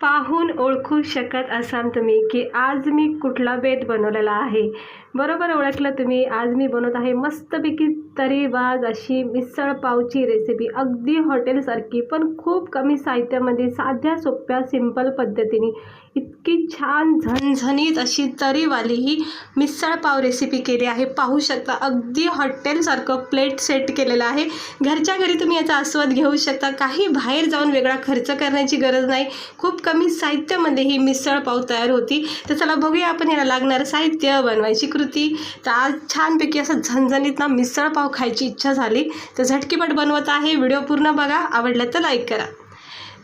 पाहून ओळखू शकत असाल तुम्ही की आज मी कुठला बेत बनवलेला आहे. बरोबर ओळखलं तुम्ही. आज मी बनवत आहे मस्तपैकी तरीबाज अशी मिसळ पावची रेसिपी. अगदी हॉटेलसारखी पण खूप कमी साहित्यामध्ये साध्या सोप्या सिंपल पद्धतीने इतकी छान झणझणीत अशी तरीवाली ही मिसळ पाव रेसिपी केली आहे. पाहू शकता अगदी हॉटेलसारखं प्लेट सेट केलेलं आहे. घरच्या घरी तुम्ही याचा आस्वाद घेऊ शकता. काही बाहेर जाऊन वेगळा खर्च करण्याची गरज नाही. खूप कमी साहित्यामध्ये ही मिसळ पाव तयार होती. तर चला बघूया आपण याला लागणारं साहित्य, बनवायची कृती. तर आज छानपैकी असं झणझणीत ना मिसळ पाव खायची इच्छा झाली तर झटकीपट बनवत आहे. व्हिडिओ पूर्ण बघा, आवडला तर लाईक करा.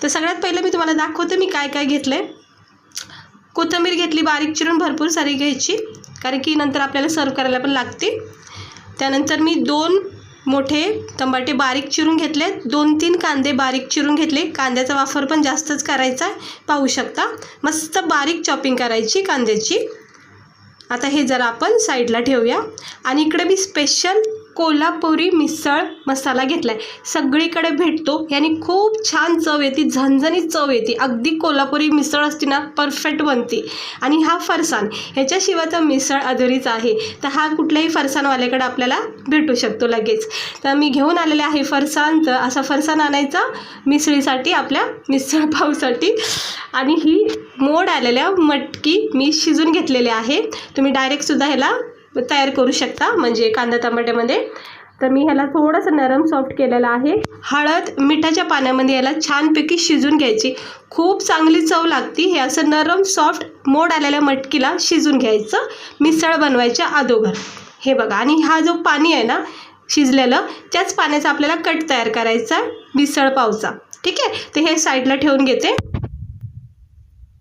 तर सगळ्यात पहिलं मी तुम्हाला दाखवते मी काय काय घेतलं आहे. कोथिंबीर घेतली बारीक चिरून, भरपूर सारी घ्यायची कारण की नंतर आपल्याला सर्व करायला पण लागते. त्यानंतर मी 2 मोठे टमाटे बारीक चिरून घेतले. 2-3 कांदे बारीक चिरून घेतले. कांद्याचा वापर पण जास्तच करायचा आहे. पाहू शकता मस्त बारीक चॉपिंग करायची कांद्याची. आता हे जरा आपण साईडला ठेवूया. आणि इकडे मी स्पेशल कोल्हापुरी मिसळ मसाला घेतला आहे. सगळीकडे भेटतो. याने खूप छान चव येते, झणझणीत चव येते. अगदी कोल्हापुरी मिसळ असते ना, परफेक्ट बनते. आणि हा फरसाण, ह्याच्याशिवाय तर मिसळ अधुरीच आहे. तर हा कुठल्याही फरसाणवाल्याकडे आपल्याला भेटू शकतो लगेच. तर मी घेऊन आलेले आहे फरसाण. तर असा फरसाण आणायचा मिसळीसाठी, आपल्या मिसळ पावसाठी. आणि ही मोड आलेल्या मटकी मी शिजून घेतलेले आहे. तुम्ही डायरेक्टसुद्धा ह्याला तयार करू शकता, म्हणजे कांदा टमाट्यामध्ये. तर मी ह्याला थोडंसं नरम सॉफ्ट केलेलं आहे. हळद मिठाच्या पाण्यामध्ये याला छानपैकी शिजून घ्यायची. खूप चांगली चव लागते. हे असं नरम सॉफ्ट मोड आलेल्या मटकीला शिजून घ्यायचं मिसळ बनवायच्या अगोदर. हे बघा. आणि हा जो पाणी आहे ना शिजलेलं, त्याच पाण्याचा आपल्याला कट तयार करायचा मिसळ पावचा. ठीक आहे. तर हे साईडला ठेवून घेते.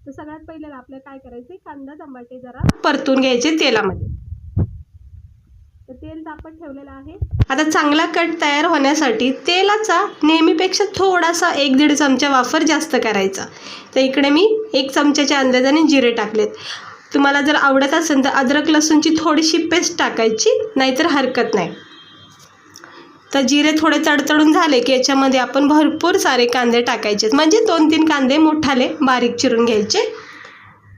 तर सगळ्यात पहिल्यांदा आपल्याला काय करायचं, कांदा टमाटे जरा परतून घ्यायचे तेलामध्ये. तर तेल तापत ठेवलेलं आहे. आता चांगला कट तयार होण्यासाठी तेलाचा नेहमीपेक्षा थोडासा 1-1.5 चमचा वापर जास्त करायचा. तर इकडे मी 1 चमच्याच्या अंदाजाने जिरे टाकलेत. तुम्हाला जर आवडत असेल तर अद्रक लसूणची थोडीशी पेस्ट टाकायची, नाहीतर हरकत नाही. तर जिरे थोडे तडतडून झाले की याच्यामध्ये आपण भरपूर सारे कांदे टाकायचे, म्हणजे 2-3 कांदे मोठाले बारीक चिरून घ्यायचे.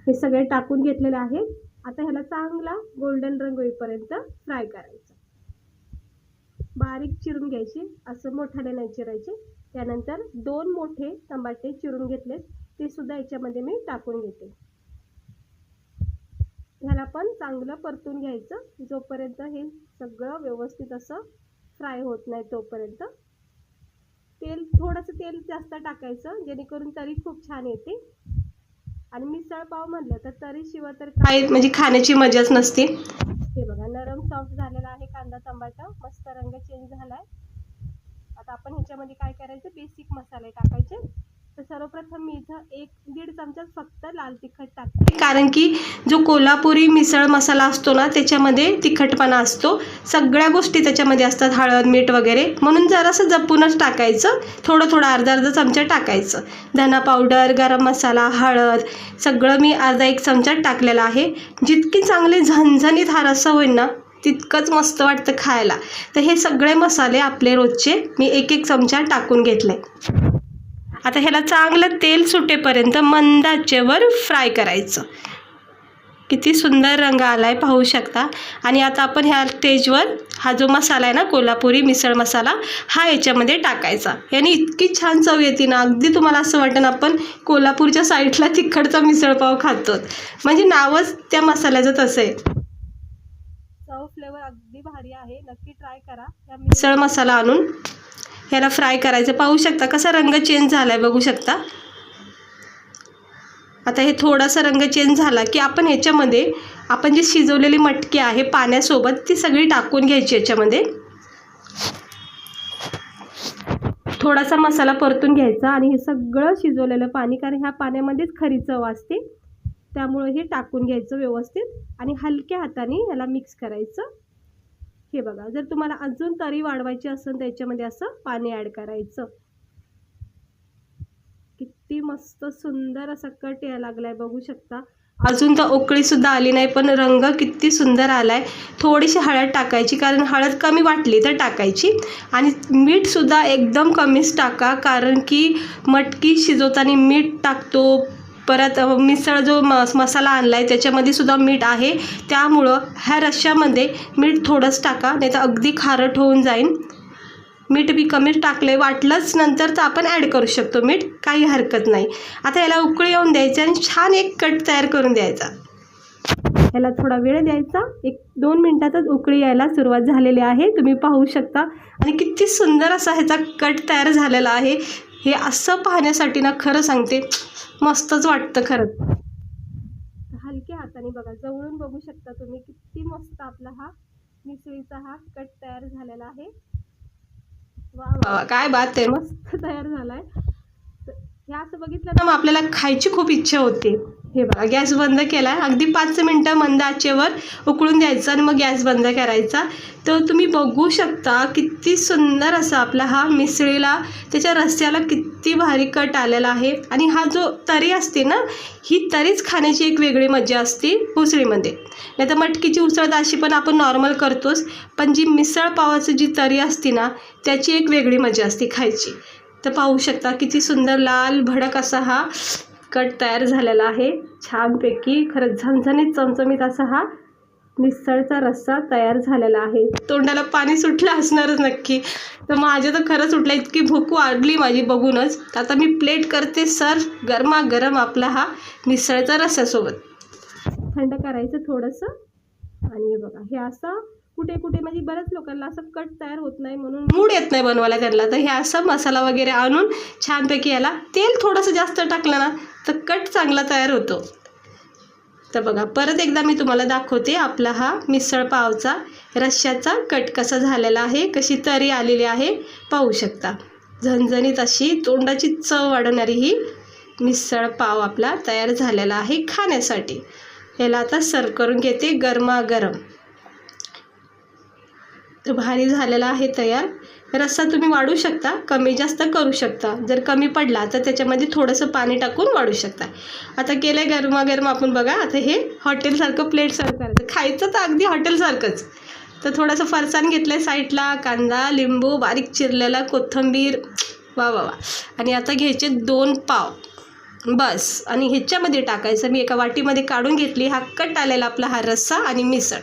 हे सगळे टाकून घेतलेले आहे. आता ह्याला चांगला गोल्डन रंग होईपर्यंत फ्राय करायचा. बारीक चिरून घ्यायचे, असं मोठाले नाही चिरायचे. त्यानंतर 2 मोठे टमाटे चिरून घेतलेत, ते सुद्धा याच्यामध्ये मी टाकून घेते. ह्याला पण चांगलं परतून घ्यायचं जोपर्यंत हे सगळं व्यवस्थित असं फ्राय होत नाही तोपर्यंत. थोडंसं तेल जास्त टाकायचं, जेणेकरून तरी खूप छान येते. आणि मिसळ पाव म्हणलं तर तरीशिवाय तर काय म्हणजे खाण्याची मजाच नसते. हे बघा नरम सॉफ्ट झालेला आहे कांदा टमाटा, मस्त रंग चेंज झालाय. आता आपण ह्याच्यामध्ये काय करायचं, बेसिक मसाले टाकायचे. तर सर्वप्रथम मी इथं 1-1.5 चमचा फक्त लाल तिखट टाकते, कारण की जो कोल्हापुरी मिसळ मसाला असतो ना त्याच्यामध्ये तिखटपणा असतो. सगळ्या गोष्टी त्याच्यामध्ये असतात, हळद मीठ वगैरे, म्हणून जरासं जपूनच टाकायचं. थोडं अर्धा चमचा टाकायचं. धना पावडर, गरम मसाला, हळद सगळं मी अर्धा-1 चमचा टाकलेला आहे. जितकी चांगली झणझणीत हा रस्सा होईल ना तितकंच मस्त वाटतं खायला. तर हे सगळे मसाले आपले रोजचे मी 1-1 चमचा टाकून घेतले. आता ह्याला चांगलं तेल सुटेपर्यंत मंद आचेवर फ्राय करायचं. किती सुंदर रंग आला आहे पाहू शकता. आणि आता आपण ह्या स्टेजवर हा जो मसाला आहे ना कोल्हापुरी मिसळ मसाला, हा याच्यामध्ये टाकायचा. याने इतकी छान चव येते ना, अगदी तुम्हाला असं वाटेल आपण कोल्हापूरच्या साईडला तिखटचा मिसळपाव खातो, म्हणजे नावच त्या मसाल्याचं तसं आहे. चव फ्लेवर अगदी भारी आहे. नक्की ट्राय करा. या मिसळ मसाला आणून ह्याला फ्राय करायचं. पाहू शकता कसा रंग चेंज झाला आहे, बघू शकता. आता हे थोडासा रंग चेंज झाला की आपण ह्याच्यामध्ये आपण जी शिजवलेली मटकी आहे पाण्यासोबत ती सगळी टाकून घ्यायची. याच्यामध्ये थोडासा मसाला परतून घ्यायचा आणि हे सगळं शिजवलेलं पाणी, कारण ह्या पाण्यामध्येच खरी चव असते, त्यामुळे हे टाकून घ्यायचं व्यवस्थित आणि हलक्या हाताने ह्याला मिक्स करायचं. हे बघा, जर तुम्हाला अजून तरी वाढवायची असेल तर याच्यामध्ये असं पाणी ॲड करायचं. किती मस्त सुंदर असा कट यायला लागलाय, बघू शकता. अजून तर उकळीसुद्धा आली नाही पण रंग किती सुंदर आलाय. थोडीशी हळद टाकायची, कारण हळद कमी वाटली तर टाकायची. आणि मीठसुद्धा एकदम कमीच टाका, कारण की मटकी शिजवताना मीठ टाकतो, परत मिसळ जो मसाला आणला आहे त्याच्यामध्ये सुद्धा मीठ आहे, त्यामुळं ह्या रश्श्यामध्ये मीठ थोडंच टाका, नाही तर अगदी खारट होऊन जाईल. मीठ बी कमीच टाकले, वाटलंच नंतर तर आपण ॲड करू शकतो मीठ, काही हरकत नाही. आता याला उकळी येऊन द्यायची आणि छान एक कट तयार करून द्यायचा. याला थोडा वेळ द्यायचा, 1-2 मिनटातच उकळी यायला सुरुवात झालेली आहे, तुम्ही पाहू शकता. आणि किती सुंदर असा ह्याचा कट तयार झालेला आहे. हे असं पाहण्यासाठी ना खरं सांगते मस्तच वाटतं खरंच. हलक्या हाताने बघा, जवळून बघू शकता तुम्ही किती मस्त आपला हा मिसळीचा हा कट तयार झालेला आहे. वा वा, काय बात आहे, मस्त तयार झालाय. हे असं बघितलं ना मग आपल्याला खायची खूप इच्छा होते. हे बघा, गॅस बंद केला आहे, अगदी 5 मिनटं मंद आचेवर उकळून द्यायचं आणि मग गॅस बंद करायचा. तर तुम्ही बघू शकता किती सुंदर असा आपला हा मिसळीला, त्याच्या रस्स्याला किती भारी कट आलेला आहे. आणि हा जो तरी असते ना, ही तरीच खाण्याची एक वेगळी मजा असते उसळीमध्ये. नाही तर मटकीची उसळ अशी पण आपण नॉर्मल करतोच, पण जी मिसळ पावाची जी तरी असते ना, त्याची एक वेगळी मजा असते खायची. तर पाहू शकता किती सुंदर लाल भडक असा हा कट तयार झालेला आहे, छानपैकी. खरंच झणझणीत चमचमीत असा हा मिसळचा रस्सा तयार झालेला आहे. तोंडाला पाणी सुटलं असणारच नक्की. तर माझं तर खरंच सुटलं, इतकी भूक वाढली माझी बघूनच. आता मी प्लेट करते सर्व, गरमागरम आपला हा मिसळचा रस्स्यासोबत. थंड करायचं थोडंसं. आणि हे बघा, हे असं कुठे कुठे म्हणजे बऱ्याच लोकांना असं कट तयार होत नाही म्हणून मूड येत नाही बनवायला त्यांना, तर हे असं मसाला वगैरे आणून छानपैकी याला तेल थोडंसं जास्त टाकलं ना तर कट चांगला तयार होतो. तर बघा, परत एकदा मी तुम्हाला दाखवते आपला हा मिसळ पावचा रश्श्याचा कट कसा झालेला आहे, कशी तरी आलेली आहे, पाहू शकता. झणझणीत अशी तोंडाची चव वाढवणारी ही मिसळ पाव आपला तयार झालेला आहे खाण्यासाठी. याला आता सर्व करून घेते गरमागरम. तर भारी झालेला आहे तयार. रस्सा तुम्ही वाढू शकता, कमी जास्त करू शकता. जर कमी पडला तर त्याच्यामध्ये थोडंसं पाणी टाकून वाढू शकता. आता केलं आहे गरमागरम आपण. बघा, आता हे हॉटेलसारखं प्लेट सर्व करायचं. खायचं तर अगदी हॉटेलसारखंच. तर थोडंसं फरसाण घेतलं आहे साईडला, कांदा, लिंबू, बारीक चिरलेला, कोथिंबीर, वा वा वा. आणि आता घ्यायचे 2 पाव बस, आणि ह्याच्यामध्ये टाकायचं. मी एका वाटीमध्ये काढून घेतली हा कट आलेला आपला हा रस्सा आणि मिसळ.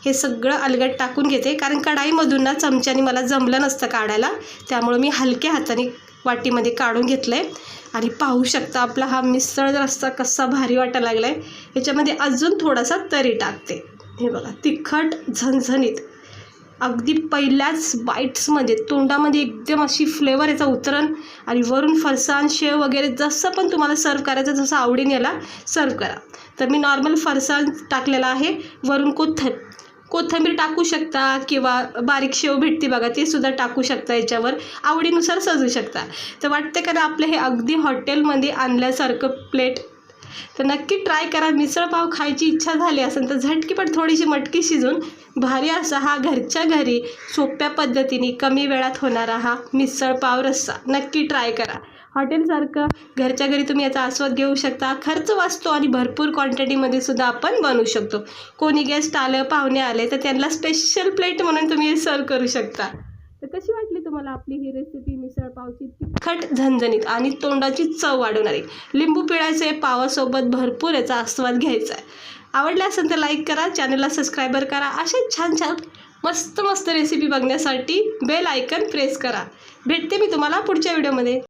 हे सगळं अलगट टाकून घेते, कारण कढाईमधून ना चमच्याने मला जमलं नसतं काढायला, त्यामुळं मी हलक्या हाताने वाटीमध्ये काढून घेतलं आहे. आणि पाहू शकता आपला हा मिसळ रस्सा कसा भारी वाटायला लागला आहे. ह्याच्यामध्ये अजून थोडासा तरी टाकते. हे बघा, तिखट झणझणीत, अगदी पहिल्याच बाईट्समध्ये तोंडामध्ये एकदम अशी फ्लेवर याचा उतरण. आणि वरून फरसाण, शेव वगैरे जसं पण तुम्हाला सर्व करायचं, जसं आवडीने याला सर्व करा. तर मी नॉर्मल फरसाण टाकलेला आहे, वरून कोथिंबीर टाकू शकता, किंवा बारीक शेव भेटते बघा, ते सुद्धा टाकू शकता. याच्यावर आवडीनुसार सजू शकता. तर वाटते का ना आपलं हे अगदी हॉटेलमध्ये आणल्यासारखं प्लेट. तर नक्की ट्राय करा. मिसळ पाव खायची इच्छा झाली असेल तर झटकीपट थोडीशी मटकी शिजून भारी असा हा घरच्या घरी सोप्या पद्धतीने कमी वेळात होणारा हा मिसळ पाव रस्सा नक्की ट्राय करा. हॉटेलसारखं घरच्या घरी तुम्ही याचा आस्वाद घेऊ शकता. खर्च वाचतो आणि भरपूर क्वांटिटीमध्ये सुद्धा आपण बनवू शकतो. कोणी गेस्ट आलं, पाहुणे आले तर त्यांना स्पेशल प्लेट म्हणून तुम्ही सर्व करू शकता. तर कशी वाटली तुम्हाला आपली ही रेसिपी मिसळ पावची? तिखट झणझणीत आणि तोंडाची चव वाढवणारी. लिंबू पिळायचे, पावासोबत भरपूर याचा आस्वाद घ्यायचा आहे. आवडला असेल तर लाईक करा, चॅनलला सबस्क्राईबर करा. अशा छान छान मस्त मस्त रेसिपी बघण्यासाठी बेल आयकन प्रेस करा. भेटते मी तुम्हाला पुढच्या व्हिडिओमध्ये.